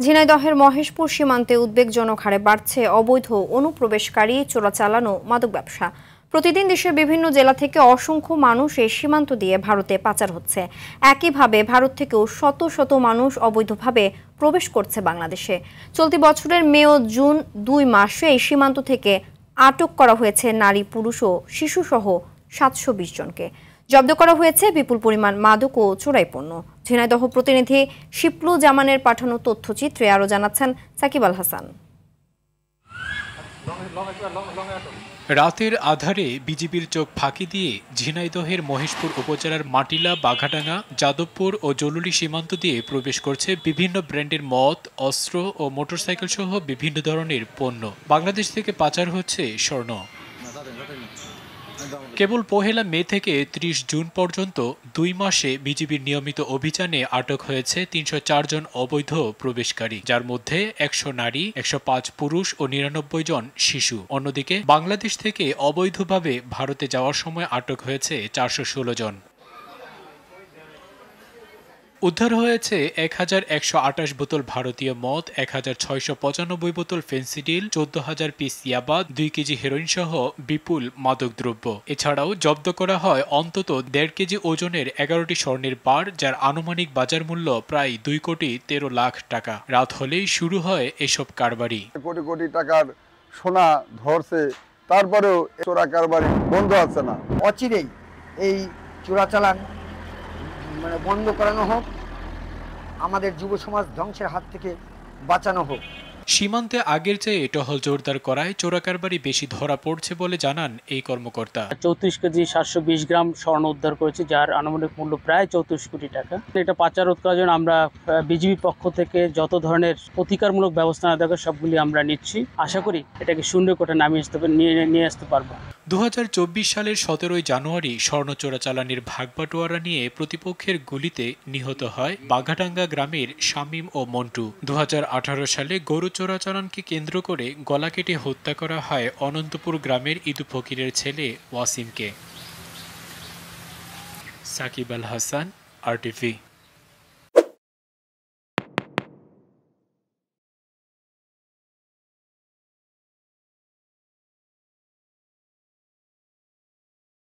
ঝিনাইদহের মহেশপুর সীমান্তে উদ্বেগজনক হারে বাড়ছে অবৈধ অনুপ্রবেশকারী চোরাচালান ও মাদক ব্যবসা। প্রতিদিন দেশের বিভিন্ন জেলা থেকে অসংখ্য মানুষ এই সীমান্ত দিয়ে ভারতে পাচার হচ্ছে। একইভাবে ভারত থেকেও শত শত মানুষ অবৈধভাবে প্রবেশ করছে বাংলাদেশে। চলতি বছরের মে ও জুন ২ মাসে এই সীমান্ত থেকে আটক করা হয়েছে নারী, পুরুষ ও শিশুসহ ৭২০ জনকে। জব্দ করা হয়েছে বিপুল পরিমাণ মাদক ও চোরাই পণ্য। ঝিনাইদহ প্রতিনিধি শিপলু জামানের পাঠানো তথ্যচিত্রে আরও জানাচ্ছেন সাকিব আল হাসান। রাতের আধারে বিজিবির চোখ ফাঁকি দিয়ে ঝিনাইদহের মহেশপুর উপজেলার মাটিলা, বাঘাডাঙ্গা, যাদবপুর ও জলুলি সীমান্ত দিয়ে প্রবেশ করছে বিভিন্ন ব্র্যান্ডের মদ, অস্ত্র ও মোটরসাইকেল সহ বিভিন্ন ধরনের পণ্য। বাংলাদেশ থেকে পাচার হচ্ছে স্বর্ণ। কেবল পহেলা মে থেকে ৩০ জুন পর্যন্ত ২ মাসে বিজিবির নিয়মিত অভিযানে আটক হয়েছে ৩০৪ জন অবৈধ প্রবেশকারী, যার মধ্যে ১০০ নারী, ১০৫ পুরুষ ও ৯৯ জন শিশু। অন্যদিকে বাংলাদেশ থেকে অবৈধভাবে ভারতে যাওয়ার সময় আটক হয়েছে ৪১৬ জন। উদ্ধার হয়েছে ১১২৮ বোতল ভারতীয় মদ, ১৬৯৫ বোতল ফেন্সিডিল, ১৪,০০০ পিস ইয়াবা, ২ কেজি হেরোইন সহ বিপুল মাদকদ্রব্য। এছাড়াও জব্দ করা হয় অন্তত ১.৫ কেজি ওজনের ১১টি স্বর্ণের বার, যার আনুমানিক বাজার মূল্য প্রায় ২,১৩,০০,০০০ টাকা। রাত হলেই শুরু হয় এসব কারবারি। কোটি কোটি টাকার সোনা ধরছে, তারপরেও চোরা কারবারি বন্ধ আছে না। অচিরেই এই চোরাচালান বন্ধ করানো হোক, আমাদের যুব সমাজ ধ্বংসের হাত থেকে বাঁচানো হোক। সীমান্তে আগের চেয়ে টহল জোরদার করায় চোরাকারবারি বেশি ধরা পড়ছে বলে জানান এই কর্মকর্তা। ৩৪ কেজি ৭২০ গ্রাম স্বর্ণ উদ্ধার করেছে, যার আনুমানিক মূল্য প্রায় ৩৪ কোটি টাকা। এটা পাচার রোধ করার জন্য আমরা বিজিবি পক্ষ থেকে যত ধরনের প্রতিকারমূলক ব্যবস্থা নেওয়া দরকার সবগুলি আমরা নিচ্ছি। আশা করি এটাকে শূন্য কোঠা নিয়ে আসতে পারবো। ২০২৪ সালের ১৭ জানুয়ারি স্বর্ণ চোরাচালানির ভাগবাটোয়ারা নিয়ে প্রতিপক্ষের গুলিতে নিহত হয় বাঘাডাঙ্গা গ্রামের শামীম ও মন্টু। ২০১৮ সালে গরু চোরাচালানকে কেন্দ্র করে গলা কেটে হত্যা করা হয় অনন্তপুর গ্রামের ইদু ফকিরের ছেলে ওয়াসিমকে। সাকিব আল হাসান, RTV।